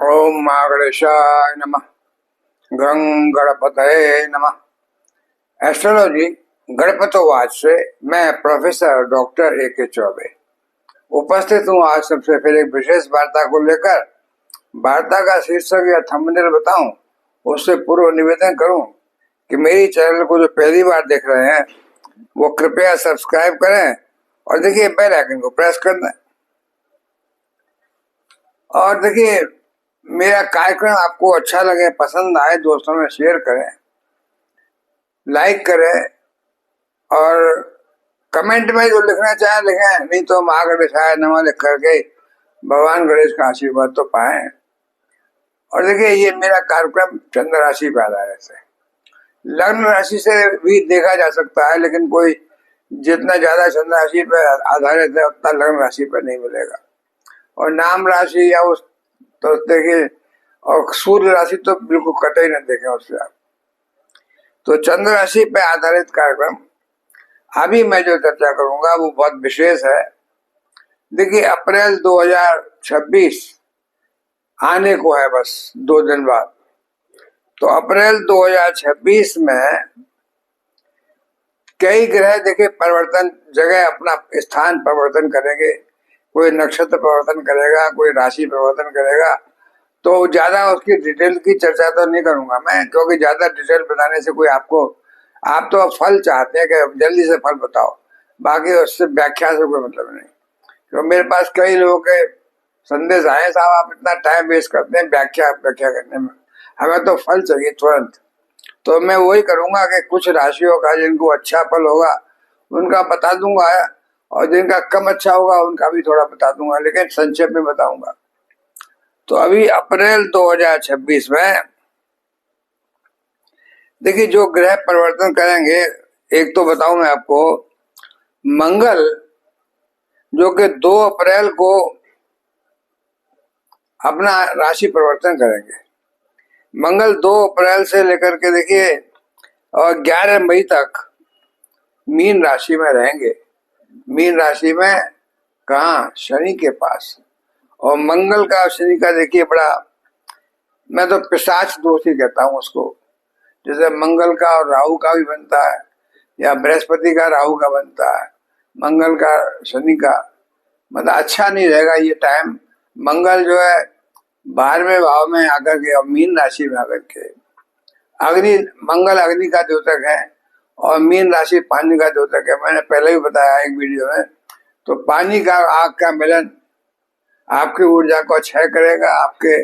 ओम महागणेशाय नमः। गं गणपतये नमः। एस्ट्रोलॉजी गणपतवाद से मैं प्रोफेसर डॉक्टर A.K. चौबे उपस्थित हूँ आज सबसे पहले एक विशेष वार्ता को लेकर। वार्ता का शीर्षक या थंबनेल बताऊं उससे पूर्व निवेदन करूं कि मेरी चैनल को जो पहली बार देख रहे हैं वो कृपया सब्सक्राइब करें और देखिए बेल आइकन को प्रेस कर दें। और देखिए मेरा कार्यक्रम आपको अच्छा लगे, पसंद आए, दोस्तों में शेयर करें, लाइक करें और कमेंट में जो लिखना चाहे लिखें, नहीं तो महागणेशाय नमः लिख करके भगवान गणेश का आशीर्वाद तो पाएं। और देखिए ये मेरा कार्यक्रम चंद्र राशि पे आधारित है। लग्न राशि से भी देखा जा सकता है, लेकिन कोई जितना ज्यादा चंद्र राशि पे आधारित है उतना लग्न राशि पे नहीं मिलेगा। और नाम राशि या उस तो देखिए, और सूर्य राशि तो बिल्कुल कतई न देखें उससे आप। तो चंद्र राशि पे आधारित कार्यक्रम अभी मैं जो चर्चा करूंगा वो बहुत विशेष है। देखिए अप्रैल 2026 आने को है, बस 2 दिन बाद। तो अप्रैल 2026 में कई ग्रह देखिए परिवर्तन, जगह अपना स्थान परिवर्तन करेंगे। कोई नक्षत्र परिवर्तन करेगा, कोई राशि परिवर्तन करेगा। तो ज्यादा उसकी डिटेल की चर्चा तो नहीं करूंगा मैं, क्योंकि ज्यादा डिटेल बताने से कोई आप तो फल चाहते हैं कि जल्दी से फल बताओ, बाकी उससे व्याख्या से कोई मतलब नहीं। तो मेरे पास कई लोगों के संदेश आए, साहब आप इतना टाइम वेस्ट करते हैं व्याख्या करने में, हमें तो फल चाहिए तुरंत। तो मैं वही करूंगा कि कुछ राशियों का जिनको अच्छा फल होगा उनका बता दूंगा, और जिनका कम अच्छा होगा उनका भी थोड़ा बता दूंगा, लेकिन संक्षेप में बताऊंगा। तो अभी अप्रैल 2026 में देखिए जो ग्रह परिवर्तन करेंगे, एक तो बताऊं मैं आपको, मंगल जो कि 2 अप्रैल को अपना राशि परिवर्तन करेंगे। मंगल 2 अप्रैल से लेकर के देखिए और 11 मई तक मीन राशि में रहेंगे। मीन राशि में कहा? शनि के पास। और मंगल का शनि का देखिए बड़ा, मैं तो पिशाच दोष ही कहता हूं उसको। जैसे मंगल का और राहु का भी बनता है, या बृहस्पति का राहु का बनता है, मंगल का शनि का, मतलब अच्छा नहीं रहेगा ये टाइम। मंगल जो है 12वें भाव में आकर के और मीन राशि में आकर के, मंगल अग्नि का द्योतक है और मीन राशि पानी का द्योतक है। मैंने पहले भी बताया एक वीडियो में। तो पानी का आग का मिलन आपकी ऊर्जा को क्षय करेगा, आपके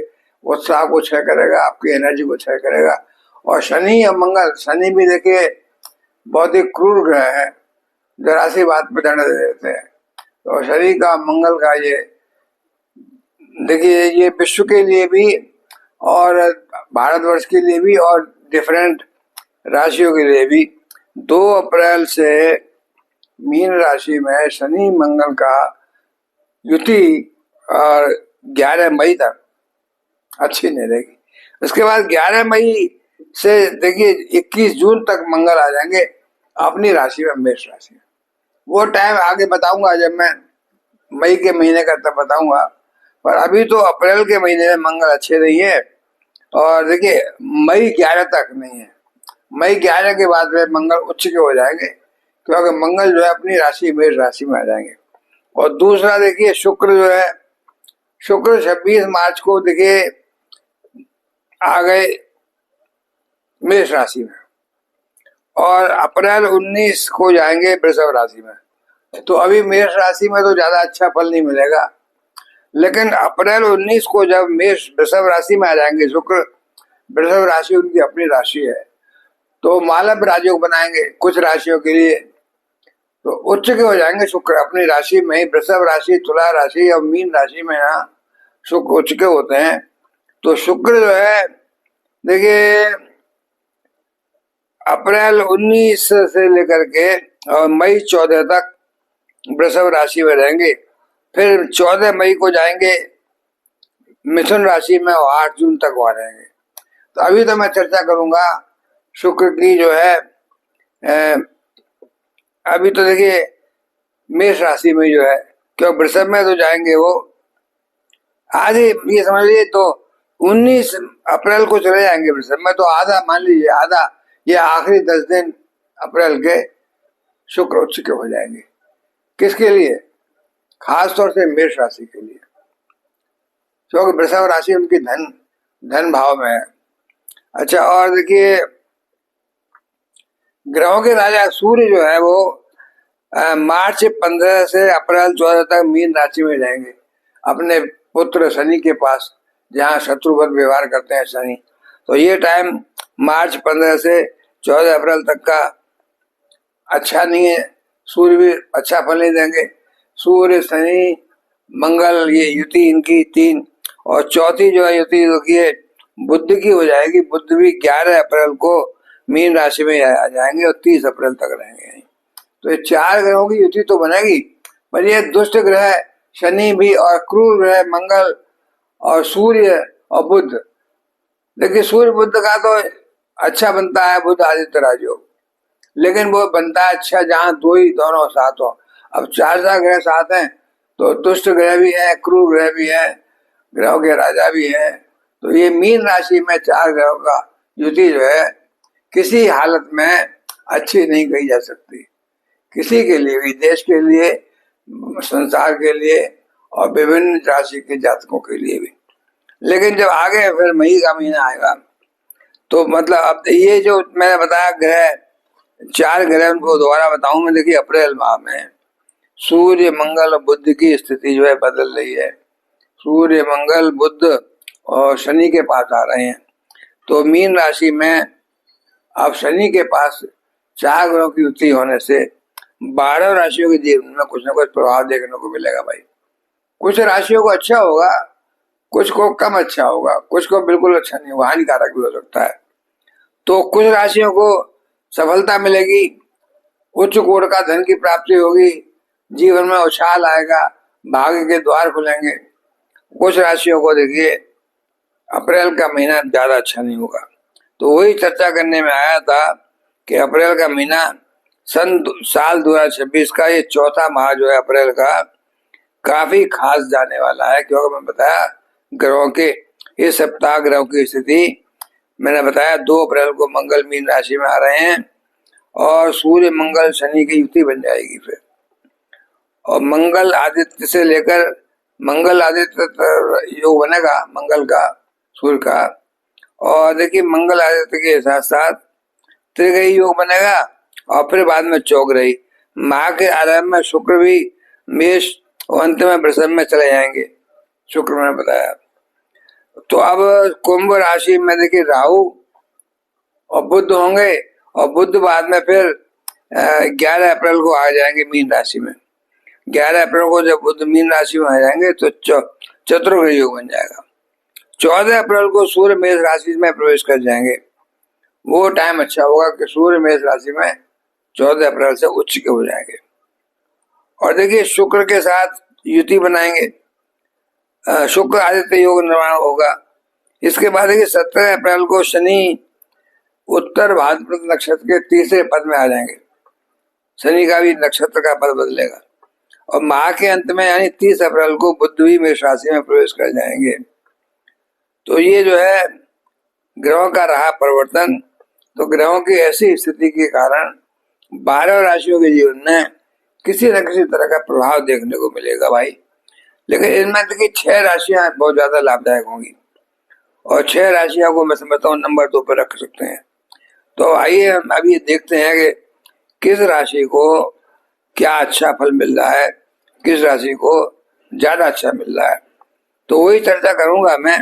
उत्साह को क्षय करेगा, आपकी एनर्जी को क्षय करेगा। और शनि और मंगल, शनि भी देखिए बहुत ही क्रूर ग्रह है, जरा सी बात पे दंड दे देते हैं। तो शनि का मंगल का ये देखिए, ये विश्व के लिए भी और भारतवर्ष के लिए भी और डिफरेंट राशियों के लिए भी 2 अप्रैल से मीन राशि में शनि मंगल का युति और 11 मई तक अच्छी नहीं रहेगी। उसके बाद 11 मई से देखिए 21 जून तक मंगल आ जाएंगे अपनी राशि में, मेष राशि में। वो टाइम आगे बताऊंगा, जब मैं मई के महीने का तब बताऊंगा। पर अभी तो अप्रैल के महीने में मंगल अच्छे नहीं है। और देखिए मई 11 तक नहीं है, मई 11 के बाद में मंगल उच्च के हो जाएंगे, क्योंकि मंगल जो है अपनी राशि मेष राशि में आ जाएंगे। और दूसरा देखिए शुक्र जो है, शुक्र 26 मार्च को देखिए आ गए मेष राशि में, और अप्रैल 19 को जाएंगे वृषभ राशि में। तो अभी मेष राशि में तो ज्यादा अच्छा फल नहीं मिलेगा, लेकिन अप्रैल 19 को जब मेष वृषभ राशि में आ जाएंगे शुक्र, वृषभ राशि उनकी अपनी राशि है, तो मालव राजयोग बनाएंगे कुछ राशियों के लिए। तो उच्च के हो जाएंगे शुक्र अपनी राशि में ही, वृषभ राशि, तुला राशि और मीन राशि में यहाँ शुक्र उच्च के होते हैं। तो शुक्र जो है देखिए अप्रैल 19 से लेकर के और मई 14 तक वृषभ राशि में रहेंगे। फिर 14 मई को जाएंगे मिथुन राशि में और 8 जून तक वहां रहेंगे। तो अभी तो मैं चर्चा करूंगा शुक्र की जो है, अभी तो देखिए मेष राशि में जो है, क्यों वृषभ में तो जाएंगे वो आज ही, ये समझ लीजिए तो 19 अप्रैल को चले जाएंगे वृषभ में, तो आधा मान लीजिए, आधा ये आखिरी 10 दिन अप्रैल के शुक्र उच्च के हो जाएंगे। किसके लिए? खास तौर से मेष राशि के लिए, क्योंकि वृषभ राशि उनकी धन भाव में है। अच्छा, और देखिए ग्रहों के राजा सूर्य जो है वो मार्च 15 से अप्रैल 14 तक मीन राशि में जाएंगे, अपने पुत्र शनि के पास, जहाँ शत्रुवत व्यवहार करते हैं शनि। तो ये टाइम मार्च 15 से 14 अप्रैल तक का अच्छा नहीं है। सूर्य भी अच्छा फल नहीं देंगे। सूर्य शनि मंगल ये युति इनकी 3, और चौथी जो है युति देखिए बुध की हो जाएगी। बुध भी 11 अप्रैल को मीन राशि में आ जाएंगे और 30 अप्रैल तक रहेंगे। तो ये 4 ग्रहों की युति तो बनेगी, पर ये दुष्ट ग्रह शनि भी और क्रूर ग्रह मंगल और सूर्य और बुध। देखिए सूर्य बुध का तो अच्छा बनता है बुध आदित्य राजयोग, लेकिन वो बनता है अच्छा जहाँ दोनों साथ हो। अब 4 ग्रह साथ हैं तो दुष्ट ग्रह भी है, क्रूर ग्रह भी है, ग्रहों के राजा भी है। तो ये मीन राशि में 4 ग्रहों का युति जो है किसी हालत में अच्छी नहीं कही जा सकती, किसी के लिए भी, देश के लिए, संसार के लिए और विभिन्न राशि के जातकों के लिए भी। लेकिन जब आगे फिर मई का महीना आएगा तो मतलब अब ये जो मैंने बताया ग्रह 4 ग्रह उनको दोबारा बताऊं मैं। देखिए अप्रैल माह में सूर्य मंगल और बुध की स्थिति जो है बदल रही है। सूर्य मंगल बुध और शनि के पास आ रहे हैं, तो मीन राशि में अब शनि के पास 4 ग्रहों की युति होने से 12 राशियों के जीवन में कुछ न कुछ प्रभाव देखने को मिलेगा भाई। कुछ राशियों को अच्छा होगा, कुछ को कम अच्छा होगा, कुछ को बिल्कुल अच्छा नहीं होगा, हानिकारक भी हो सकता है। तो कुछ राशियों को सफलता मिलेगी, उच्च कोटि का धन की प्राप्ति होगी, जीवन में उछाल आएगा, भाग्य के द्वार खुलेंगे। कुछ राशियों को देखिए अप्रैल का महीना ज्यादा अच्छा नहीं होगा। तो वही चर्चा करने में आया था कि अप्रैल का महीना साल 2026 का ये चौथा माह जो है अप्रैल का काफी खास जाने वाला है। क्योंकि मैं बताया ग्रहों के इस सप्ताह ग्रहों की स्थिति मैंने बताया 2 अप्रैल को मंगल मीन राशि में आ रहे हैं और सूर्य मंगल शनि की युति बन जाएगी फिर। और मंगल आदित्य से लेकर मंगल आदित्य योग बनेगा मंगल का, सूर्य का। और देखिए मंगल आदित्य के साथ साथ त्रिग्रही योग बनेगा और फिर बाद में चौग्रही। माह के आरंभ में शुक्र भी मेष और अंत में वृषभ में चले जाएंगे, शुक्र ने बताया। तो अब कुंभ राशि में देखिए राहु और बुध होंगे और बुध बाद में फिर 11 अप्रैल को आ जाएंगे मीन राशि में। 11 अप्रैल को जब बुध मीन राशि में आ जाएंगे तो चतुर्ग्रह योग बन जाएगा। 14 अप्रैल को सूर्य मेष राशि में प्रवेश कर जाएंगे। वो टाइम अच्छा होगा कि सूर्य मेष राशि में 14 अप्रैल से उच्च के हो जाएंगे। और देखिए शुक्र के साथ युति बनाएंगे, शुक्र आदित्य योग निर्माण होगा। इसके बाद देखिए 17 अप्रैल को शनि उत्तर भाद्रपद नक्षत्र के तीसरे पद में आ जाएंगे। शनि का भी नक्षत्र का पद बदलेगा। और माह के अंत में यानी 30 अप्रैल को बुध भी मेष राशि में प्रवेश कर जाएंगे। तो ये जो है ग्रहों का रहा परिवर्तन। तो ग्रहों की ऐसी स्थिति के कारण 12 राशियों के जीवन में किसी न किसी तरह का प्रभाव देखने को मिलेगा भाई। लेकिन इनमें देखिए 6 राशियां बहुत ज्यादा लाभदायक होंगी और 6 राशियों को मैं समझता हूँ नंबर 2 पर रख सकते हैं। तो आइए हम अभी देखते हैं कि किस राशि को क्या अच्छा फल मिल रहा है, किस राशि को ज्यादा अच्छा मिल रहा है। तो वही चर्चा करूंगा मैं।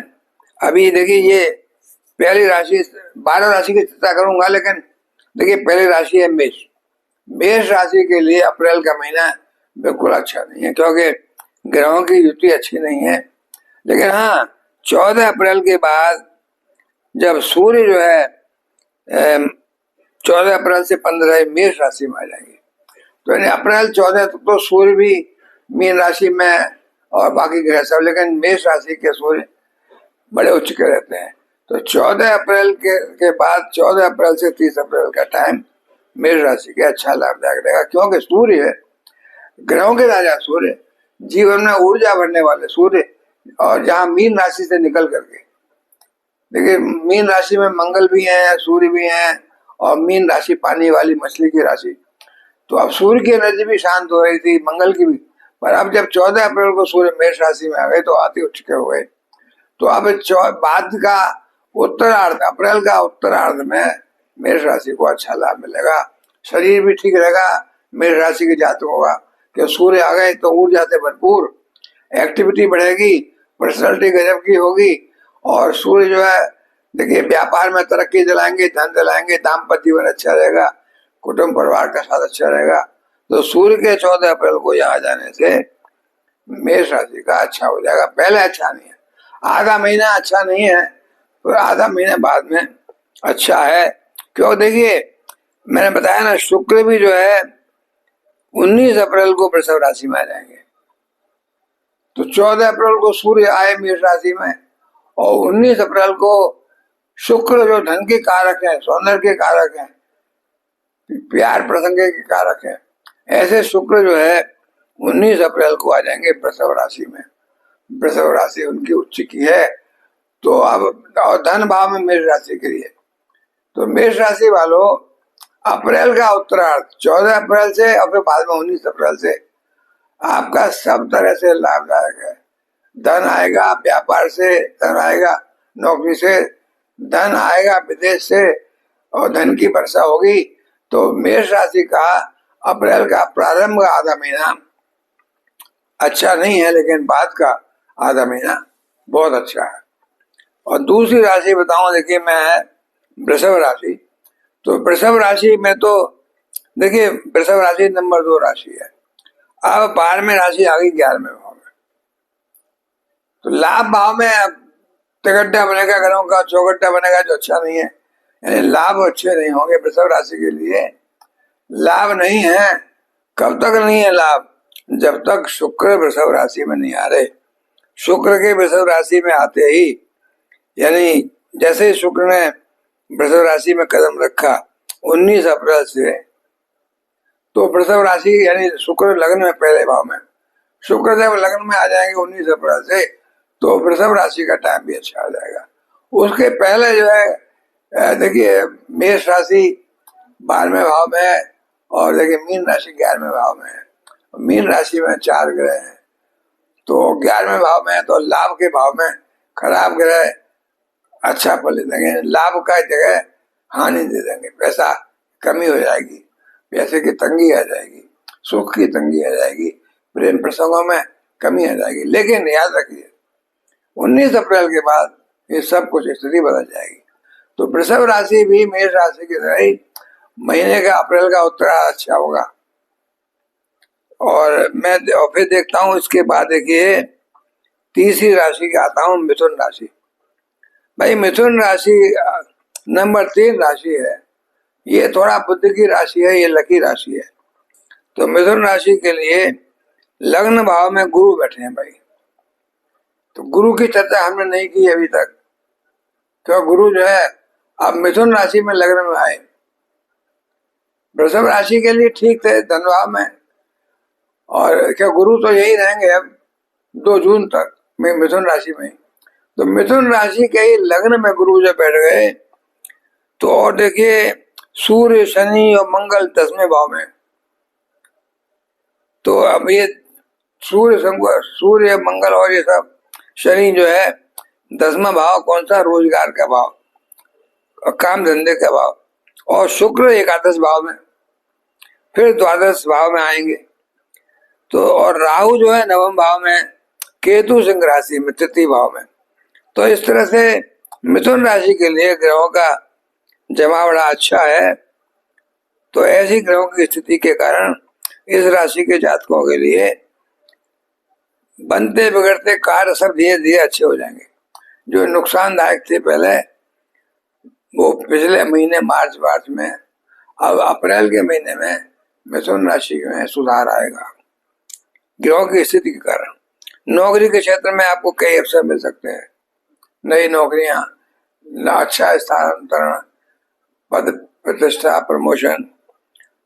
अभी देखिए ये पहली राशि, 12 राशि की चर्चा करूंगा, लेकिन देखिए पहली राशि है मेष। मेष राशि के लिए अप्रैल का महीना बिल्कुल अच्छा नहीं है, क्योंकि ग्रहों की युति अच्छी नहीं है। लेकिन हाँ 14 अप्रैल के बाद जब सूर्य जो है 14 अप्रैल से 15 मेष राशि में आ जाएंगे, तो अप्रैल 14 तक तो सूर्य भी मीन राशि में और बाकी ग्रह सब, लेकिन मेष राशि के सूर्य बड़े उच्च के रहते हैं। तो 14 अप्रैल के बाद 14 अप्रैल से 30 अप्रैल का टाइम मेष राशि के अच्छा लाभदायक रहेगा, क्योंकि सूर्य ग्रहों के राजा सूर्य, जीवन में ऊर्जा भरने वाले सूर्य, और जहाँ मीन राशि से निकल करके देखिए मीन राशि में मंगल भी है, सूर्य भी है, और मीन राशि पानी वाली मछली की राशि। तो अब सूर्य की एनर्जी भी शांत हो रही थी, मंगल की भी, पर अब जब 14 अप्रैल को सूर्य मेष राशि में आ गए तो आते उठ चुके हो गए। तो अब बाद का उत्तरार्ध, अप्रैल का उत्तरार्ध में मेष राशि को अच्छा लाभ मिलेगा, शरीर भी ठीक रहेगा मेष राशि के जातकों का, कि सूर्य आ गए तो ऊर्जा से भरपूर, एक्टिविटी बढ़ेगी, पर्सनैलिटी गजब की होगी। और सूर्य जो है देखिए व्यापार में तरक्की दिलाएंगे, धन दिलाएंगे, दाम्पत्य जीवन अच्छा रहेगा, कुटुंब परिवार का साथ अच्छा रहेगा। तो सूर्य के 14 अप्रैल को यहाँ जाने से मेष राशि का अच्छा हो जाएगा। पहले अच्छा नहीं है, आधा महीना अच्छा नहीं है, तो आधा महीने बाद में अच्छा है। क्यों, देखिए मैंने बताया ना, शुक्र भी जो है 19 अप्रैल को वृषभ राशि में आ जाएंगे। तो 14 अप्रैल को सूर्य आए मेष राशि में, और 19 अप्रैल को शुक्र जो धन के कारक है, सौंदर्य के कारक है, प्यार प्रसंग के कारक है, ऐसे शुक्र जो है 19 अप्रैल को आ जाएंगे वृषभ राशि में। वृषभ राशि उनकी उच्च की है। तो अब और धन भाव में मेष राशि के लिए, तो मेष राशि वालों अप्रैल का उत्तरार्ध 14 अप्रैल से और फिर बाद में 19 अप्रैल से आपका सब तरह से लाभदायक है। धन आएगा, व्यापार से धन आएगा, नौकरी से धन आएगा, विदेश से, और धन की वर्षा होगी। तो मेष राशि का अप्रैल का प्रारंभ का आधा महीना अच्छा नहीं है, लेकिन बाद का आधा महीना बहुत अच्छा है। और दूसरी राशि बताऊं, देखिए मैं वृषभ राशि। तो वृषभ राशि में तो देखिए वृषभ राशि नंबर 2 राशि है। अब 12वें राशि आ गई 11वें भाव में। तो लाभ भाव में तिगड्डा बनेगा, घरों का चौगड्डा बनेगा, जो अच्छा नहीं है, यानी लाभ अच्छे नहीं होंगे वृषभ राशि के लिए। लाभ नहीं है, कब तक नहीं है लाभ, जब तक शुक्र वृषभ राशि में नहीं आ रहे। शुक्र के वृषभ राशि में आते ही, यानी जैसे शुक्र ने वृषभ राशि में कदम रखा 19 अप्रैल से, तो वृषभ राशि यानी शुक्र लग्न में पहले भाव में, शुक्र जब लग्न में आ जाएंगे 19 अप्रैल से, तो वृषभ राशि का टाइम भी अच्छा आ जाएगा। उसके पहले जो है देखिए मेष राशि 12वें भाव में है, और देखिए मीन राशि 11वें भाव में है। मीन राशि में 4 ग्रह हैं, तो 11वें भाव में है, तो लाभ के भाव में खराब ग्रह अच्छा फल देंगे, लाभ का जगह हानि दे देंगे, पैसा कमी हो जाएगी, पैसे की तंगी आ जाएगी, सुख की तंगी आ जाएगी, प्रेम प्रसंगों में कमी आ जाएगी। लेकिन याद रखिए 19 अप्रैल के बाद ये सब कुछ स्थिति बदल जाएगी। तो वृषभ राशि भी मेष राशि की तरह ही महीने का अप्रैल का उत्तरार्ध अच्छा होगा। और मैं फिर देखता हूं इसके बाद देखिए तीसरी राशि की आता हूं, मिथुन राशि। भाई मिथुन राशि नंबर 3 राशि है, ये थोड़ा बुद्ध की राशि है, ये लकी राशि है। तो मिथुन राशि के लिए लग्न भाव में गुरु बैठे हैं भाई। तो गुरु की चर्चा हमने नहीं की अभी तक, तो गुरु जो है अब मिथुन राशि में लग्न में आए। वृषभ राशि के लिए ठीक थे धन भाव में, और क्या गुरु तो यही रहेंगे अब 2 जून तक में मिथुन राशि में। तो मिथुन राशि के ही लग्न में गुरु जब बैठ गए, तो और देखिए सूर्य शनि और मंगल 10वें भाव में। तो अब ये सूर्य मंगल और ये सब, शनि जो है 10वां भाव कौन सा, रोजगार का भाव और काम धंधे का भाव, और शुक्र एकादश भाव में, फिर द्वादश भाव में आएंगे। तो और राहु जो है 9वें भाव में, केतु सिंह राशि में 3 भाव में। तो इस तरह से मिथुन राशि के लिए ग्रहों का जमा बड़ा अच्छा है। तो ऐसी ग्रहों की स्थिति के कारण इस राशि के जातकों के लिए बनते बिगड़ते कार्य सब धीरे धीरे अच्छे हो जाएंगे। जो नुकसानदायक थे पहले, वो पिछले महीने मार्च में, अब अप्रैल के महीने में मिथुन राशि में सुधार आएगा ग्रहों की स्थिति के कारण। नौकरी के क्षेत्र में आपको कई अवसर मिल सकते हैं, नई नौकरियां, अच्छा स्थानांतरण, पद प्रतिष्ठा, प्रमोशन,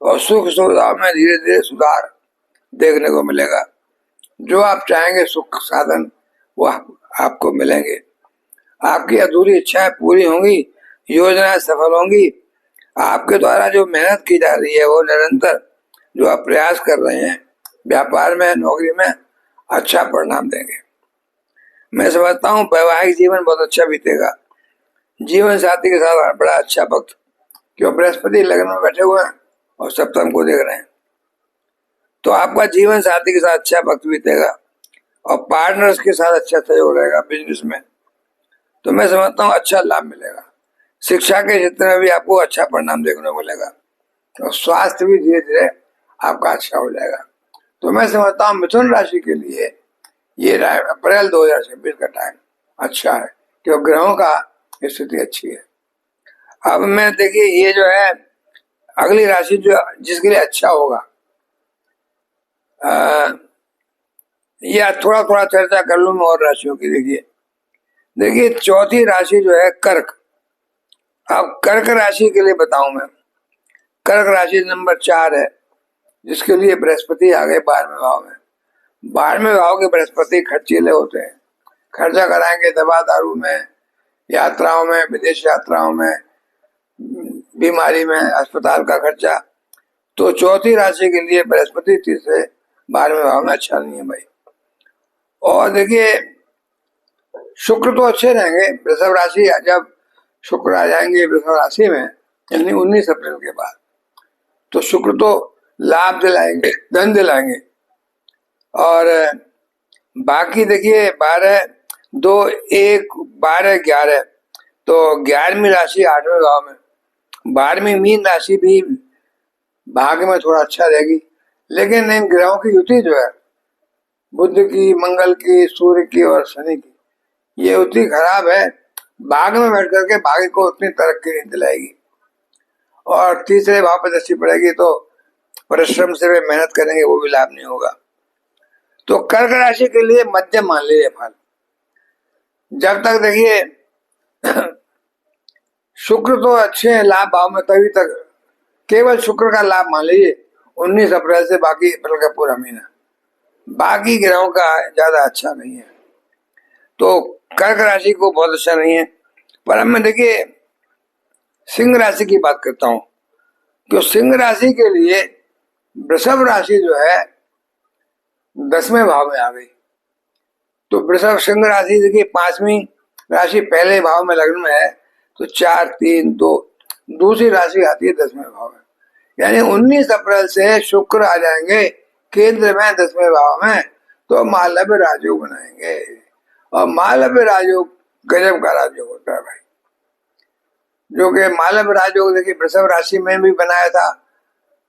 और सुख सुविधाओं में धीरे धीरे सुधार देखने को मिलेगा। जो आप चाहेंगे सुख साधन वो आपको मिलेंगे। आपकी अधूरी इच्छाएं पूरी होंगी, योजनाएं सफल होंगी। आपके द्वारा जो मेहनत की जा रही है वो निरंतर जो आप प्रयास कर रहे हैं व्यापार में, नौकरी में, अच्छा परिणाम देंगे। मैं समझता हूँ वैवाहिक जीवन बहुत अच्छा बीतेगा। जीवन साथी के साथ बड़ा अच्छा वक्त, क्यों बृहस्पति लग्न में बैठे हुए हैं और सप्तम को देख रहे हैं, तो आपका जीवन साथी के साथ अच्छा वक्त बीतेगा और पार्टनर्स के साथ अच्छा सहयोग रहेगा बिजनेस में। तो मैं समझता हूँ अच्छा लाभ मिलेगा। शिक्षा के क्षेत्र में भी आपको अच्छा परिणाम देखने को मिलेगा और स्वास्थ्य भी धीरे धीरे आपका अच्छा हो जाएगा। तो मैं समझता हूँ मिथुन राशि के लिए ये अप्रैल 2026 का टाइम अच्छा है, क्योंकि ग्रहों का स्थिति अच्छी है। अब मैं देखिए ये जो है अगली राशि जो जिसके लिए अच्छा होगा, या थोड़ा थोड़ा चर्चा कर लूं मैं और राशियों की। देखिए चौथी राशि जो है कर्क। अब कर्क राशि के लिए बताऊं मैं, कर्क राशि नंबर 4 है, जिसके लिए बृहस्पति आ गए 12वें भाव में। 12वें भाव के बृहस्पति खर्चीले होते हैं, खर्चा कराएंगे दवा दारू में, यात्राओं में, विदेश यात्राओं में, बीमारी में, अस्पताल का खर्चा। तो चौथी राशि के लिए बृहस्पति तीसरे 12वें भाव में अच्छा नहीं है भाई। और देखिए शुक्र तो अच्छे रहेंगे, वृषभ राशि जब शुक्र आ जाएंगे वृषभ राशि में यानी 19 अप्रैल के बाद, तो शुक्र तो लाभ दिलाएंगे, धन दिलाएंगे। और बाकी देखिए 12, 2, 1, 12, 11, तो 11वीं राशि 8वें भाव में, 12वीं मीन राशि भी भाग्य में थोड़ा अच्छा रहेगी। लेकिन इन ग्रहों की युति जो है बुध की, मंगल की, सूर्य की और शनि की, ये युति खराब है, भाग्य में बैठ करके भाग्य को उतनी तरक्की नहीं दिलाएगी। और तीसरे भाव पर दृष्टि पड़ेगी तो परिश्रम से वे मेहनत करेंगे, वो भी लाभ नहीं होगा। तो कर्क राशि के लिए मध्यम मान लीजिए फल। जब तक देखिए शुक्र तो अच्छे हैं लाभ भाव में, तभी तक केवल शुक्र का लाभ मान लीजिए 19 अप्रैल से बाकी अप्रैल का पूरा महीना, बाकी ग्रहों का ज्यादा अच्छा नहीं है। तो कर्क राशि को बहुत अच्छा नहीं है। पर अब मैं देखिए सिंह राशि की बात करता हूं, तो सिंह राशि के लिए वृषभ राशि जो है 10वें भाव में आ गई। तो वृषभ सिंह राशि देखिए 5वीं राशि पहले भाव में लग्न में है, तो 4, 3, 2 दूसरी राशि आती है 10वें भाव में। यानी 19 अप्रैल से शुक्र आ जाएंगे केंद्र में 10वें भाव में, तो मालव्य राजयोग बनाएंगे। और मालव्य राजयोग गजब का राजयोग होता है भाई, जो कि मालव्य राजयोग देखिए वृषभ राशि में भी बनाया था,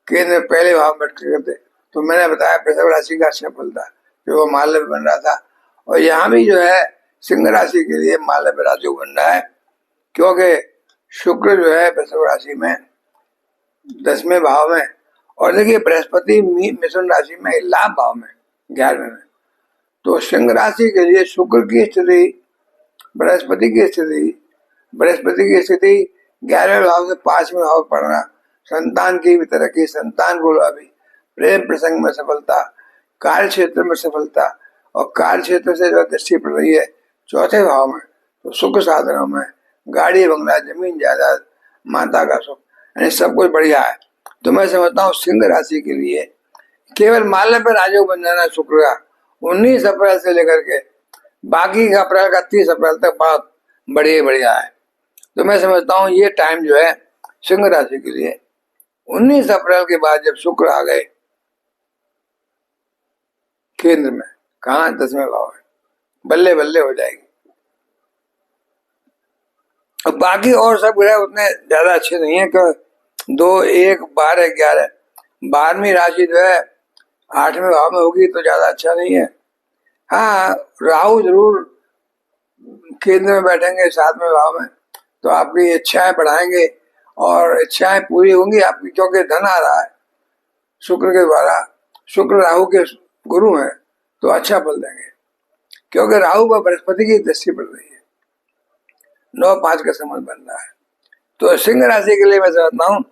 केंद्र पहले भाव में करते, तो मैंने बताया वृषभ राशि का अच्छा फल था जो वो मालव्य बन रहा था। और यहाँ भी जो है सिंह राशि के लिए मालव्य राजयोग बन रहा है, क्योंकि शुक्र जो है वृषभ राशि में 10वें भाव में, और देखिए बृहस्पति मिथुन राशि में लाभ भाव में 11वें में। तो सिंह राशि के लिए शुक्र की स्थिति, बृहस्पति की स्थिति 11वें भाव से 5वें भाव पड़ना, संतान की भी तरक्की, संतान को अभी प्रेम प्रसंग में सफलता, कार्य क्षेत्र में सफलता, और कार्य क्षेत्र से जो दृष्टि पड़ रही है 4थे भाव में, तो सुख साधनों में, गाड़ी बंगला, जमीन जायदाद, माता का सुख, यानी सब कुछ बढ़िया है। तो मैं समझता हूँ सिंह राशि के लिए केवल मालव्य राजयोग बन जाना शुक्र का 19 अप्रैल से लेकर के बाकी का अप्रैल का 30 अप्रैल तक बहुत बढ़िया है। तो मैं समझता हूँ ये टाइम जो है सिंह राशि के लिए 19 अप्रैल के बाद जब शुक्र आ गए केंद्र में, कहा 10वें भाव में, बल्ले बल्ले हो जाएगी। अब बाकी और सब ग्रह उतने ज्यादा अच्छे नहीं है, क्यों 2, 1, 12, 11, 12वीं राशि जो है 8वें भाव में होगी तो ज्यादा अच्छा नहीं है। हाँ राहु जरूर केंद्र में बैठेंगे 7वें भाव में, तो आपकी इच्छाएं बढ़ाएंगे और इच्छाएं पूरी होंगी आपकी, क्योंकि धन आ रहा है शुक्र के द्वारा, शुक्र राहु के गुरु हैं तो अच्छा फल देंगे, क्योंकि राहु व बृहस्पति की दृष्टि पड़ रही है, 9-5 का संबंध बन रहा है। तो सिंह राशि के लिए मैं समझता हूँ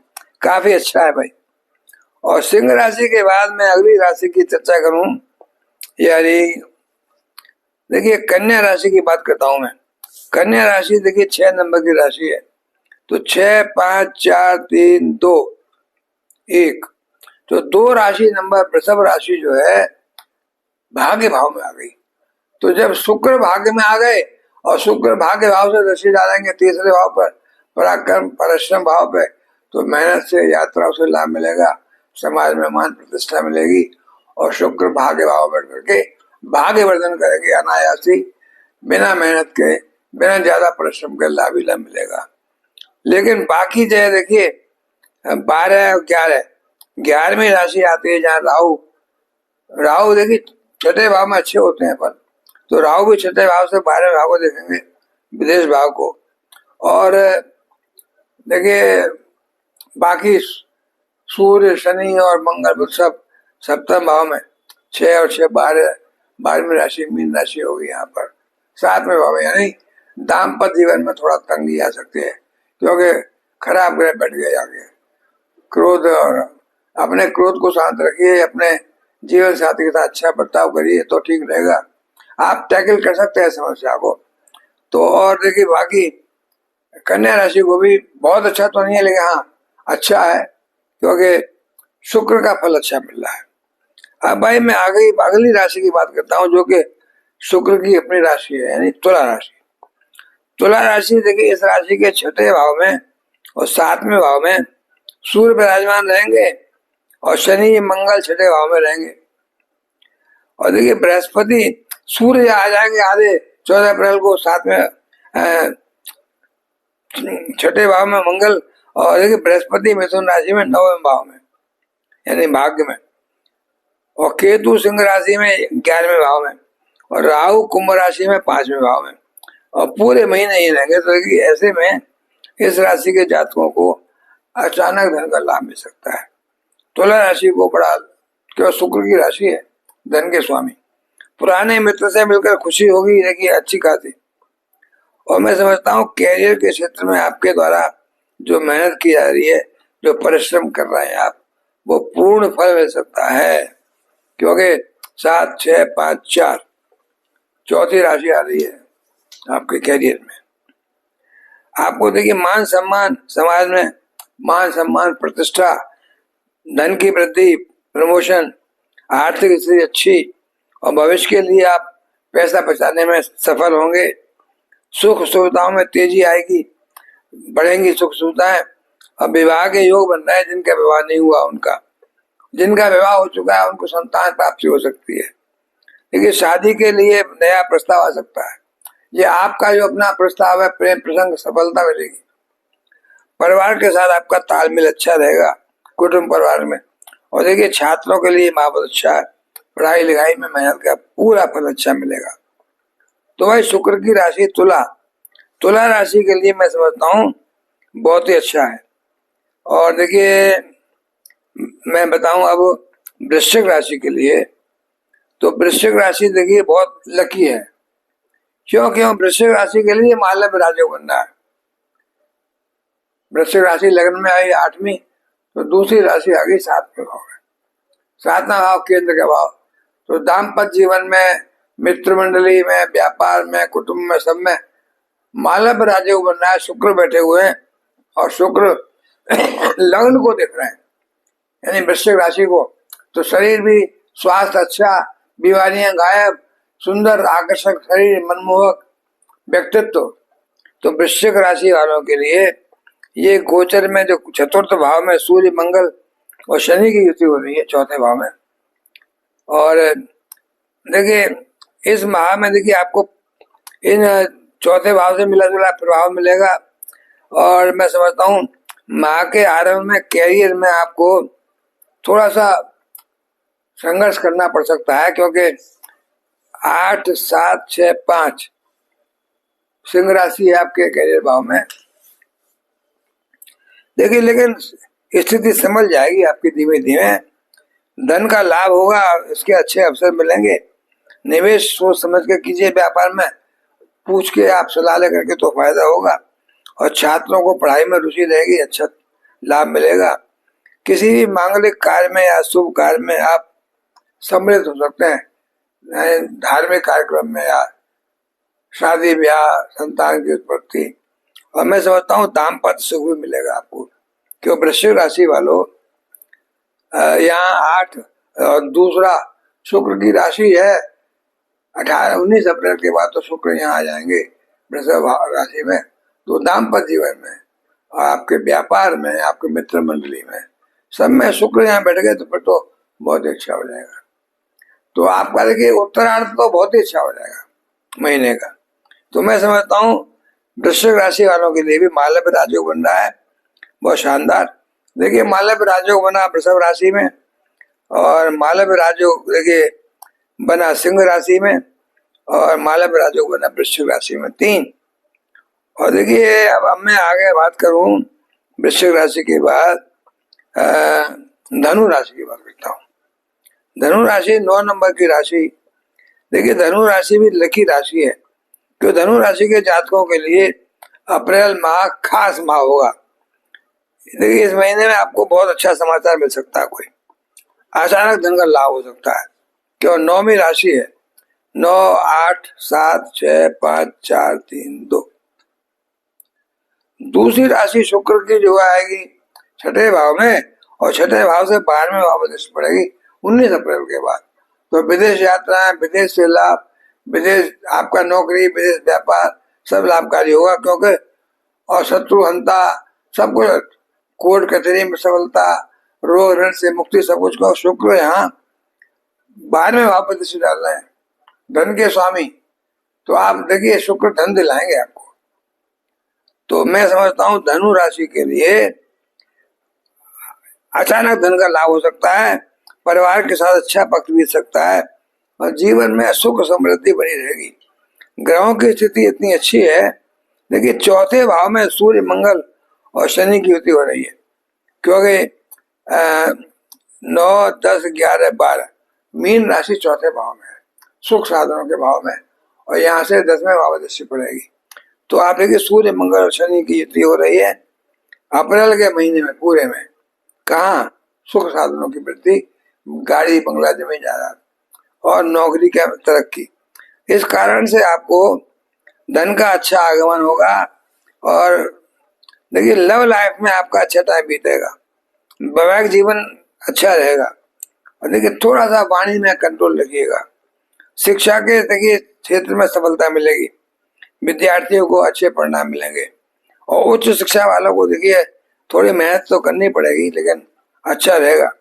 काफी अच्छा है भाई। और सिंह राशि के बाद मैं अगली राशि की चर्चा करूं, यानी देखिए कन्या राशि की बात करता हूं मैं। कन्या राशि देखिए 6 नंबर की राशि है, तो 6, 5, 4, 3, 2, 1, तो 2 राशि नंबर वृषभ राशि जो है भाग्य भाव में आ गई। तो जब शुक्र भाग्य में आ गए और शुक्र भाग्य भाव से दृष्टि डालेंगे तीसरे भाव पर, पराक्रम परिश्रम भाव पे, तो मेहनत से यात्राओं से लाभ मिलेगा, समाज में मान प्रतिष्ठा मिलेगी और शुक्र भाग्य भाव बढ़ करके भाग्य वर्धन करेंगे अनायासी, बिना मेहनत के, बिना ज्यादा परिश्रम के लाभ ही लाभ मिलेगा। लेकिन बाकी जो है देखिए 12 और 11, 11वीं राशि आती है जहाँ राहु, राहु देखिए छठे भाव में अच्छे होते हैं पर, तो राहु भी छठे भाव से 12वें भाव को देखेंगे, विदेश भाव को। और देखिए बाकी सूर्य शनि और मंगल सब सप्तम भाव में, 6 और 6 12, 12वीं राशि मीन राशि होगी यहाँ पर 7वें भाव में, यानी दाम्पत्य जीवन में थोड़ा तंगी आ सकती है क्योंकि खराब ग्रह बैठ गए आगे। क्रोध, और अपने क्रोध को शांत रखिए, अपने जीवन साथी के साथ अच्छा बर्ताव करिए तो ठीक रहेगा, आप टैकल कर सकते हैं समस्या को। तो और देखिए बाकी कन्या राशि को भी बहुत अच्छा तो नहीं है, लेकिन हाँ अच्छा है क्योंकि शुक्र का फल अच्छा मिल रहा है। अब भाई मैं आगे अगली राशि की बात करता हूँ जो कि शुक्र की अपनी राशि है, यानी तुला राशि। तुला राशि देखिए इस राशि के छठे भाव में और 7वें भाव में सूर्य विराजमान रहेंगे और शनि मंगल छठे भाव में रहेंगे। और देखिए बृहस्पति, सूर्य आ जाएंगे आधे 14 अप्रैल को 7वें छठे भाव में मंगल, और देखिए बृहस्पति मिथुन राशि में 9वें भाव में यानी भाग्य में, और केतु सिंह राशि में 11वें भाव में, और राहु कुंभ राशि में 5वें भाव में, और पूरे महीने ही रहेंगे। तो देखिए ऐसे में इस राशि के जातकों को अचानक धन का लाभ मिल सकता है। तुला राशि को बड़ा, क्यों शुक्र की राशि है, धन के स्वामी, पुराने मित्र से मिलकर खुशी होगी देखिए अच्छी खासी। और मैं समझता हूँ कैरियर के क्षेत्र में आपके द्वारा जो मेहनत की जा रही है, जो परिश्रम कर रहे हैं आप, वो पूर्ण फल मिल सकता है क्योंकि 7, 6, 5, 4 चौथी राशि आ रही है आपके कैरियर में। आपको देखिए मान सम्मान, समाज में मान सम्मान, प्रतिष्ठा, धन की वृद्धि, प्रमोशन, आर्थिक स्थिति अच्छी, और भविष्य के लिए आप पैसा बचाने में सफल होंगे। सुख सुविधाओं में तेजी आएगी, बढ़ेंगी सुख सुविधाएं, और विवाह के योग बन रहे हैं जिनका विवाह नहीं हुआ उनका, जिनका विवाह हो चुका है उनको संतान प्राप्ति हो सकती है। देखिए शादी के लिए नया प्रस्ताव आ सकता है, ये आपका जो अपना प्रस्ताव है, प्रेम प्रसंग सफलता मिलेगी। परिवार के साथ आपका तालमेल अच्छा रहेगा, कुटुंब परिवार में। और देखिए छात्रों के लिए बहुत अच्छा है, पढ़ाई लिखाई में मेहनत का पूरा फल अच्छा मिलेगा। तो भाई शुक्र की राशि तुला, तुला राशि के लिए मैं समझता हूँ बहुत ही अच्छा है। और देखिए मैं बताऊं अब वृश्चिक राशि के लिए, तो वृश्चिक राशि देखिए बहुत लकी है। क्यों क्यों वृश्चिक राशि के लिए मालव राजयोग बनना है। वृश्चिक राशि लग्न में आई 8वीं, तो दूसरी राशि आ गई 7वें भाव में, 7वां भाव केंद्र का भाव। तो दाम्पत्य जीवन में, मित्र मंडली में, व्यापार में, कुटुंब में, सब में मालव राजयोग बन रहा है। शुक्र बैठे हुए हैं और शुक्र लग्न को देख रहे हैं यानी वृश्चिक राशि को, तो शरीर भी स्वास्थ्य अच्छा, बीमारियां गायब, सुंदर आकर्षक शरीर, मनमोहक व्यक्तित्व। तो वृश्चिक राशि वालों के लिए ये गोचर में जो चतुर्थ भाव में सूर्य मंगल और शनि की युति हो रही है 4थे भाव में। और देखिए इस माह में देखिए आपको इन 4थे भाव से मिला जुला प्रभाव मिलेगा। और मैं समझता हूँ माह के आरंभ में कैरियर में आपको थोड़ा सा संघर्ष करना पड़ सकता है क्योंकि 8, 7, 6, 5 सिंह राशि है आपके कैरियर भाव में। देखिए लेकिन स्थिति संभल जाएगी आपकी धीमे धीमे, धन का लाभ होगा, इसके अच्छे अवसर मिलेंगे। निवेश सोच समझ के कीजिए, व्यापार में पूछ के आप सलाह लेकर के तो फायदा होगा। और छात्रों को पढ़ाई में रुचि रहेगी, अच्छा लाभ मिलेगा। किसी भी मांगलिक कार्य में या शुभ कार्य में आप सम्मिलित हो सकते हैं, धार्मिक कार्यक्रम में या शादी ब्याह, संतान की उत्पत्ति, और मैं समझता हूँ दाम्पत्य सुख भी मिलेगा आपको। क्यों वृश्चिक राशि वालों, यहाँ 8 और दूसरा शुक्र की राशि है, 18-19 अप्रैल के बाद तो शुक्र यहाँ आ जाएंगे वृषभ राशि में, तो दाम्पत्य जीवन में और आपके व्यापार में, आपके मित्र मंडली में, सब में शुक्र यहाँ बैठ गए तो फिर तो बहुत अच्छा हो जाएगा। तो आपका देखिए उत्तरार्ध तो बहुत ही अच्छा हो जाएगा महीने का। तो मैं समझता हूँ वृश्चिक राशि वालों के लिए भी मालव्य राजयोग बन रहा है, बहुत शानदार। देखिए मालव्य राजयोग बना वृषभ राशि में, और मालव्य राजयोग देखिए बना सिंह राशि में, और मालव्य राजयोग बना वृश्चिक राशि में, 3। और देखिए अब मैं आगे बात करूं वृश्चिक राशि के बाद धनु राशि की बात करता हूँ। धनु राशि 9 नंबर की राशि। देखिए धनु राशि भी लकी राशि है, क्यों धनु राशि के जातकों के लिए अप्रैल माह खास माह होगा। देखिए इस महीने में आपको बहुत अच्छा समाचार मिल सकता है, कोई अचानक धन का लाभ हो सकता है, क्यों 9वीं राशि है, 9, 8, 7, 6, 5, 4, 3, 2। दूसरी राशि शुक्र की जो आएगी 6ठे भाव में, और 6ठे भाव से 12वें भाव में दृष्टि पड़ेगी 19 अप्रैल के बाद। तो विदेश यात्राएं, विदेश से लाभ, विदेश आपका नौकरी, विदेश व्यापार सब लाभकारी होगा, क्योंकि और शत्रु हंता सब कुछ, कोर्ट कचहरी में सफलता, रोग ऋण से मुक्ति, सब कुछ को शुक्र यहाँ 12वें भाव पर दृष्टि डाल रहे हैं, धन के स्वामी। तो आप देखिए शुक्र धन दिलाएंगे आपको। तो मैं समझता हूँ धनु राशि के लिए अचानक धन का लाभ हो सकता है, परिवार के साथ अच्छा वक्त बीत सकता है, और जीवन में सुख समृद्धि बनी रहेगी। ग्रहों की स्थिति इतनी अच्छी है, देखिए 4थे भाव में सूर्य, मंगल और शनि की युति हो रही है, क्योंकि 9, 10, 11, 12 मीन राशि 4थे भाव में है, सुख साधनों के भाव में, और यहाँ से 10वें भाव में दृष्टि पड़ेगी। तो आप देखिए सूर्य, मंगल और शनि की युति हो रही है अप्रैल के महीने में पूरे में। कहाँ सुख साधनों की वृद्धि, गाड़ी बंगला जमीन जायदाद और नौकरी की तरक्की। इस कारण से आपको धन का अच्छा आगमन होगा, और देखिए लव लाइफ में आपका अच्छा टाइम बीतेगा, वैवाहिक जीवन अच्छा रहेगा, और देखिए थोड़ा सा वाणी में कंट्रोल रखिएगा। शिक्षा के देखिए क्षेत्र में सफलता मिलेगी, विद्यार्थियों को अच्छे परिणाम मिलेंगे, और उच्च शिक्षा वालों को देखिए थोड़ी मेहनत तो करनी पड़ेगी, लेकिन अच्छा रहेगा।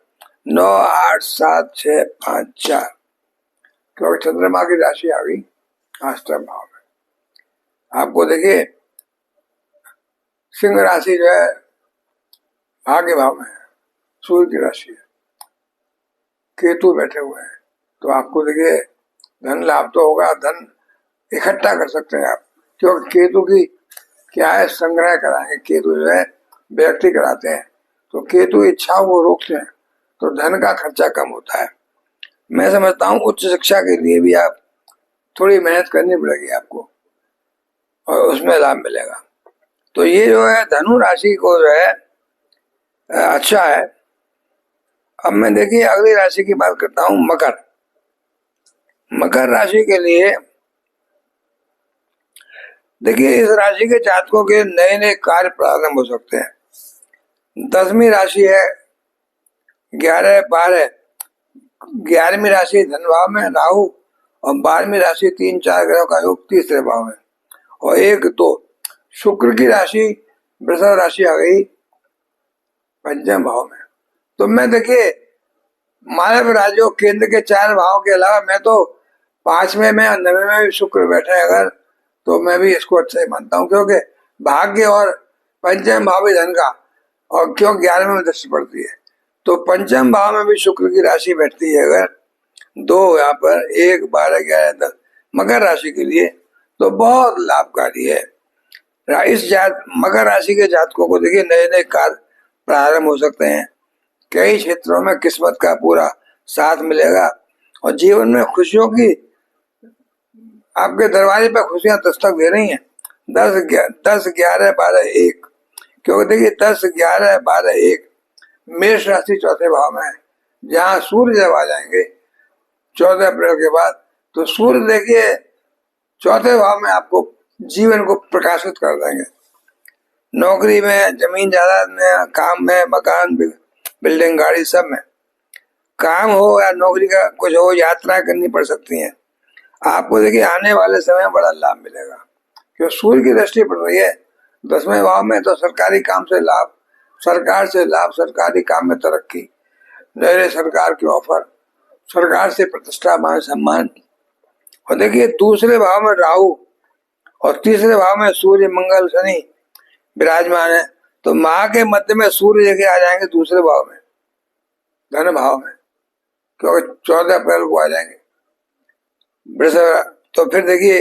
9, 8, 7, 6, 5, 4 क्योंकि चंद्रमा की राशि आ गई अष्टम भाव में। आपको देखिए सिंह राशि जो है भाग्य भाव में है, सूर्य की राशि है, केतु बैठे हुए हैं, तो आपको देखिए धन लाभ तो होगा, धन इकट्ठा कर सकते हैं आप, क्योंकि केतु की क्या है, संग्रह कराएंगे। केतु जो है व्यक्ति कराते हैं, तो केतु इच्छाओं को रोकते हैं, तो धन का खर्चा कम होता है। मैं समझता हूँ उच्च शिक्षा के लिए भी आप थोड़ी मेहनत करनी पड़ेगी आपको, और उसमें लाभ मिलेगा। तो ये जो है धनु राशि को जो है अच्छा है। अब मैं देखिए अगली राशि की बात करता हूँ, मकर। मकर राशि के लिए देखिए इस राशि के जातकों के नए नए कार्य प्रारंभ हो सकते हैं। 10वीं राशि है 11, 12, 11वीं राशि धन भाव में राहु, और 12वीं राशि 3, 4 ग्रहों का योग तीसरे भाव में, और 1, 2 शुक्र की राशि वृषभ राशि आ गई पंचम भाव में। तो मैं देखिए मालव राजयोग केंद्र के 4 भाव के अलावा मैं तो 5वें में और 9वें में भी शुक्र बैठे अगर, तो मैं भी इसको अच्छा ही मानता हूँ, क्योंकि भाग्य और पंचम भाव भी धन का, और क्यों 11वें में दृष्टि पड़ती है, तो पंचम भाव में भी शुक्र की राशि बैठती है अगर 2 यहाँ पर 1, 12, 11, 10 मकर राशि के लिए, तो बहुत लाभकारी है। इस मकर राशि के जातकों को देखिए नए नए कार्य प्रारंभ हो सकते हैं, कई क्षेत्रों में किस्मत का पूरा साथ मिलेगा, और जीवन में खुशियों की आपके दरवाजे पर खुशियां दस्तक दे रही हैं। 10, 11, 12, 1 क्योंकि देखिए 10, 11, 12, 1 मेष राशि 4थे भाव में है, जहाँ सूर्य जब आ जाएंगे 14 अप्रैल के बाद, तो सूर्य देखिए चौथे भाव में आपको जीवन को प्रकाशित कर देंगे। नौकरी में, जमीन जायदाद में, काम में, मकान, बिल्डिंग, गाड़ी, सब में, काम हो या नौकरी का कुछ हो, यात्रा करनी पड़ सकती है आपको। देखिए आने वाले समय में बड़ा लाभ मिलेगा, क्योंकि सूर्य की दृष्टि पड़ रही है 10वें भाव में, तो सरकारी काम से लाभ, सरकार से लाभ, सरकारी काम में तरक्की, नए सरकार के ऑफर, सरकार से प्रतिष्ठा, मान सम्मान। और देखिए दूसरे भाव में राहु और तीसरे भाव में सूर्य, मंगल, शनि विराजमान है, तो माह के मध्य में सूर्य लेके आ जाएंगे दूसरे भाव में, धन भाव में, क्योंकि 14 अप्रैल को आ जाएंगे। तो फिर देखिए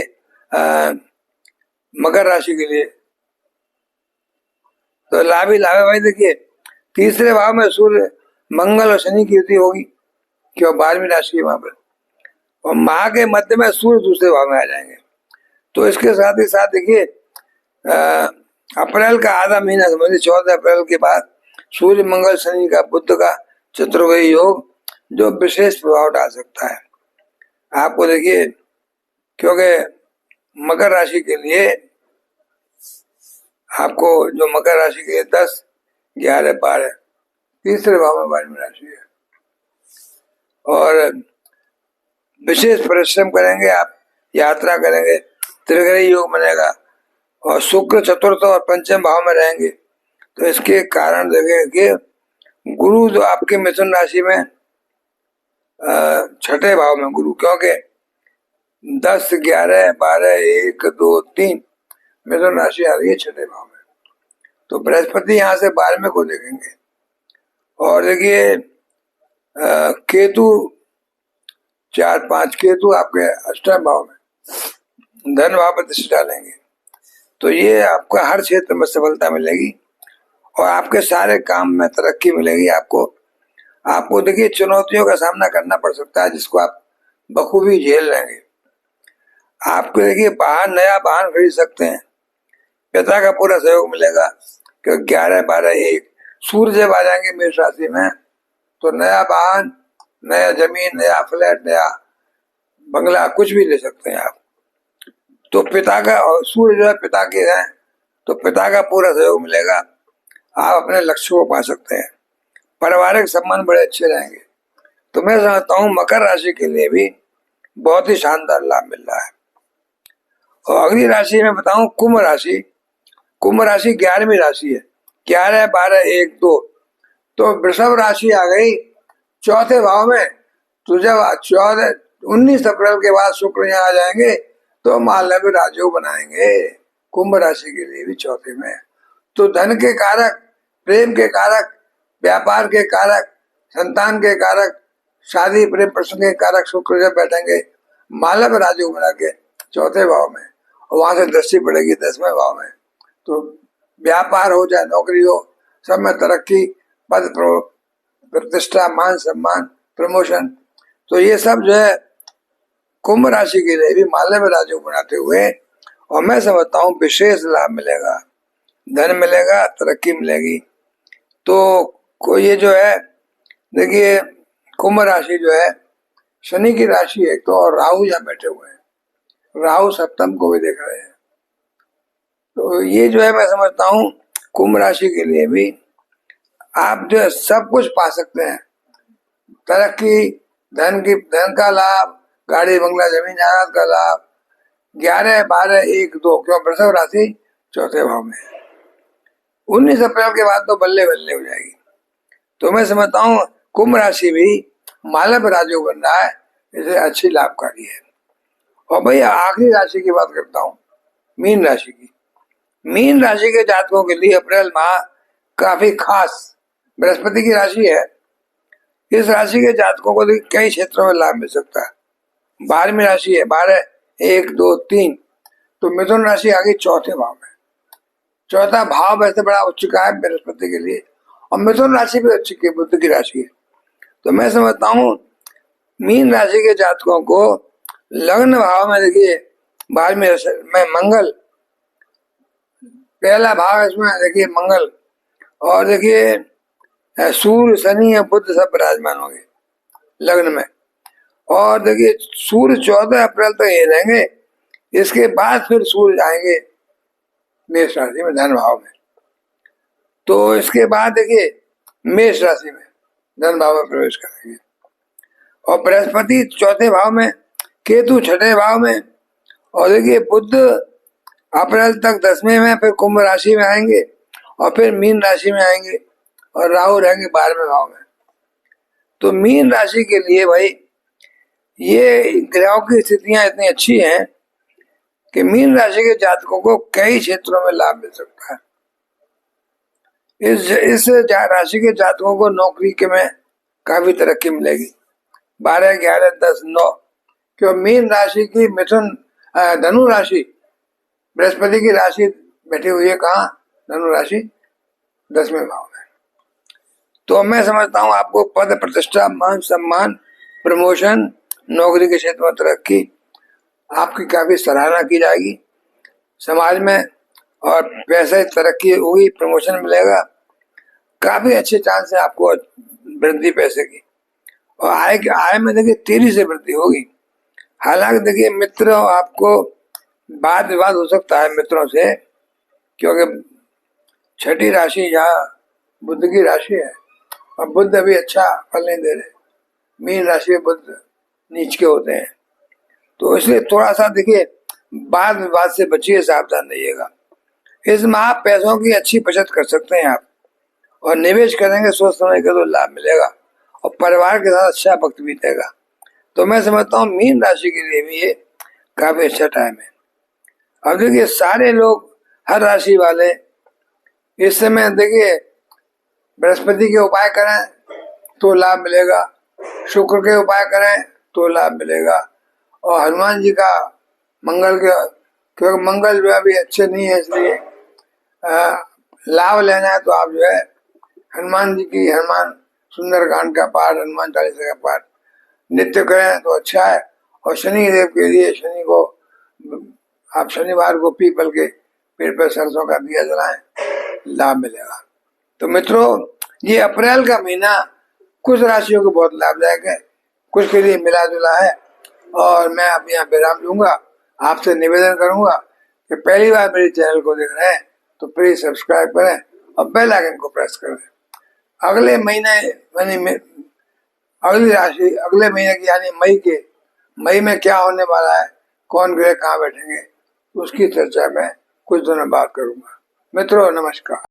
मकर राशि के लिए तो लाभ ही लाभ है भाई। देखिए तीसरे भाव में सूर्य, मंगल और शनि की युति होगी, क्यों 12वीं राशि है वहां पर, और माह के मध्य में सूर्य दूसरे भाव में आ जाएंगे। तो इसके साथ ही साथ देखिए अप्रैल का आधा महीना समझिए, 14 अप्रैल के बाद सूर्य, मंगल, शनि का, बुध का चतुर्वेदी योग जो विशेष प्रभाव डाल सकता है आपको। देखिए क्योंकि मकर राशि के लिए आपको, जो मकर राशि के 10, 11, 12 तीसरे भाव में 12वीं राशि है, और विशेष परिश्रम करेंगे आप, यात्रा करेंगे, त्रिग्रही योग बनेगा, और शुक्र चतुर्थ और पंचम भाव में रहेंगे। तो इसके कारण देखेंगे कि गुरु जो आपके मिथुन राशि में छठे भाव में गुरु, क्योंकि 10, 11, 12, 1, 2, 3 मिथुन राशि आ रही है छठे भाव में। तो बृहस्पति यहाँ से 12वें को देखेंगे, और देखिए केतु 4, 5 केतु आपके अष्टम भाव में धन भाव पर दृष्टि डालेंगे। तो ये आपको हर क्षेत्र में सफलता मिलेगी, और आपके सारे काम में तरक्की मिलेगी आपको देखिए चुनौतियों का सामना करना पड़ सकता है, जिसको आप बखूबी झेल लेंगे। आपको देखिए नया वाहन खरीद सकते हैं, पिता का पूरा सहयोग मिलेगा, क्योंकि 11, 12, 1 सूर्य जब आ जाएंगे मेष राशि में, तो नया वाहन, नया जमीन, नया फ्लैट, नया बंगला, कुछ भी ले सकते हैं आप। तो पिता का, और सूर्य जो है पिता के हैं, तो पिता का पूरा सहयोग मिलेगा, आप अपने लक्ष्य को पा सकते हैं, पारिवारिक संबंध बड़े अच्छे रहेंगे। तो मैं समझता हूँ मकर राशि के लिए भी बहुत ही शानदार लाभ मिल रहा है। और अगली राशि में बताऊं कुंभ राशि। कुंभ राशि 11वीं राशि है, 11, 12, 1, 2। तो वृषभ राशि आ गई चौथे भाव में। तो जब 19 अप्रैल के बाद शुक्र यहाँ आ जाएंगे, तो मालव्य राजयोग बनाएंगे कुंभ राशि के लिए भी चौथे में। तो धन के कारक, प्रेम के कारक, व्यापार के कारक, संतान के कारक, शादी प्रेम प्रसंग के कारक शुक्र जब बैठेंगे मालव्य राजयोग बना के चौथे भाव में, और वहां से दृष्टि पड़ेगी 10वें भाव में। तो व्यापार हो चाहे नौकरी हो, सब में तरक्की, पद प्रतिष्ठा, मान सम्मान, प्रमोशन। तो ये सब जो है कुंभ राशि के लिए भी मालव्य राजयोग बनाते हुए, और मैं समझता हूँ विशेष लाभ मिलेगा, धन मिलेगा, तरक्की मिलेगी। तो ये जो है देखिए कुंभ राशि जो है शनि की राशि है, तो और राहु यहाँ बैठे हुए हैं, राहु सप्तम को भी देख रहे हैं। तो ये जो है मैं समझता हूँ कुंभ राशि के लिए भी आप जो है सब कुछ पा सकते हैं, तरक्की, धन का लाभ, गाड़ी बंगला जमीन जायदाद का लाभ, 11, 12, 1, 2, क्यों वृषभ राशि चौथे भाव में। 19 अप्रैल के बाद तो बल्ले बल्ले हो जाएगी। तो मैं समझता हूँ कुंभ राशि भी मालव्य राजयोग बन रहा है, इसे अच्छी लाभकारी है। और भैया आखिरी राशि की बात करता हूँ, मीन राशि की। मीन राशि के जातकों के लिए अप्रैल माह काफी खास, बृहस्पति की राशि है। इस राशि के जातकों को कई क्षेत्रों में लाभ मिल सकता है। 12वीं राशि है, 12, 1, 2, 3। तो मिथुन राशि आ गई चौथे भाव में। चौथा भाव वैसे बड़ा उच्च का है बृहस्पति के लिए, और मिथुन राशि भी अच्छी की, बुध की राशि है। तो मैं समझता हूँ मीन राशि के जातकों को लग्न भाव में देखिए 12वीं राशि में मंगल, पहला भाव इसमें देखिए मंगल, और देखिए सूर्य, शनि और बुध सब विराजमान होंगे लग्न में। और देखिए सूर्य 14 अप्रैल तक ये रहेंगे इसके बाद फिर सूर्य आएंगे मेष राशि में, धन भाव में। तो इसके बाद देखिए मेष राशि में धन भाव में प्रवेश करेंगे, और बृहस्पति चौथे भाव में, केतु छठे भाव में, और देखिए बुध अप्रैल तक 10वें में, फिर कुंभ राशि में आएंगे और फिर मीन राशि में आएंगे, और राहु रहेंगे 12वें भाव में। तो मीन राशि के लिए भाई ये ग्रहों की स्थितियां इतनी अच्छी हैं कि मीन राशि के जातकों को कई क्षेत्रों में लाभ मिल सकता है। इस राशि के जातकों को नौकरी के में काफी तरक्की मिलेगी। 12, 11, 10, 9, क्यों मीन राशि की मिथुन धनु राशि, बृहस्पति की राशि बैठी हुई है कहाँ, धनु राशि 10वें भाव में। तो मैं समझता हूँ आपको पद प्रतिष्ठा, मान सम्मान, प्रमोशन, नौकरी के क्षेत्र में तरक्की, आपकी काफी सराहना की जाएगी समाज में, और पैसे तरक्की होगी, प्रमोशन मिलेगा, काफी अच्छे चांस है आपको वृद्धि पैसे की, और आय में देखिए तेजी से वृद्धि होगी। हालांकि देखिए मित्र आपको वाद विवाद हो सकता है मित्रों से, क्योंकि छठी राशि यहाँ बुध की राशि है, और बुध अभी अच्छा फल नहीं दे रहे, मीन राशि में बुध नीच के होते हैं, तो इसलिए थोड़ा सा देखिए वाद विवाद से बचिए, सावधान रहिएगा। इस माह पैसों की अच्छी बचत कर सकते हैं आप, और निवेश करेंगे सोच समझ के तो लाभ मिलेगा, और परिवार के साथ अच्छा वक्त बीतेगा। तो मैं समझता हूँ मीन राशि के लिए भी ये काफी अच्छा टाइम है। अब देखिए सारे लोग, हर राशि वाले इस समय देखिए बृहस्पति के उपाय करें तो लाभ मिलेगा, शुक्र के उपाय करें तो लाभ मिलेगा, और हनुमान जी का मंगल के, क्योंकि मंगल जो है अभी अच्छे नहीं है, इसलिए लाभ लेना है तो आप जो है हनुमान जी की, हनुमान सुंदरकांड का पाठ, हनुमान चालीसा का पाठ नित्य करें तो अच्छा है। और शनि देव के लिए, शनि को आप शनिवार को पीपल के पेड़ पर सरसों का दिया जलाएं, लाभ मिलेगा। तो मित्रों ये अप्रैल का महीना कुछ राशियों को बहुत लाभदायक है, कुछ के लिए मिला जुला है, और मैं अब यहाँ विराम लूंगा। आपसे निवेदन करूंगा कि पहली बार मेरे चैनल को देख रहे हैं तो प्लीज सब्सक्राइब करें और बेल आइकन को प्रेस करें। अगले महीने अगली राशि अगले महीने की यानी मई में क्या होने वाला है, कौन ग्रह कहाँ बैठेंगे, उसकी चर्चा मैं कुछ दिनों बाद करूंगा। मित्रों नमस्कार।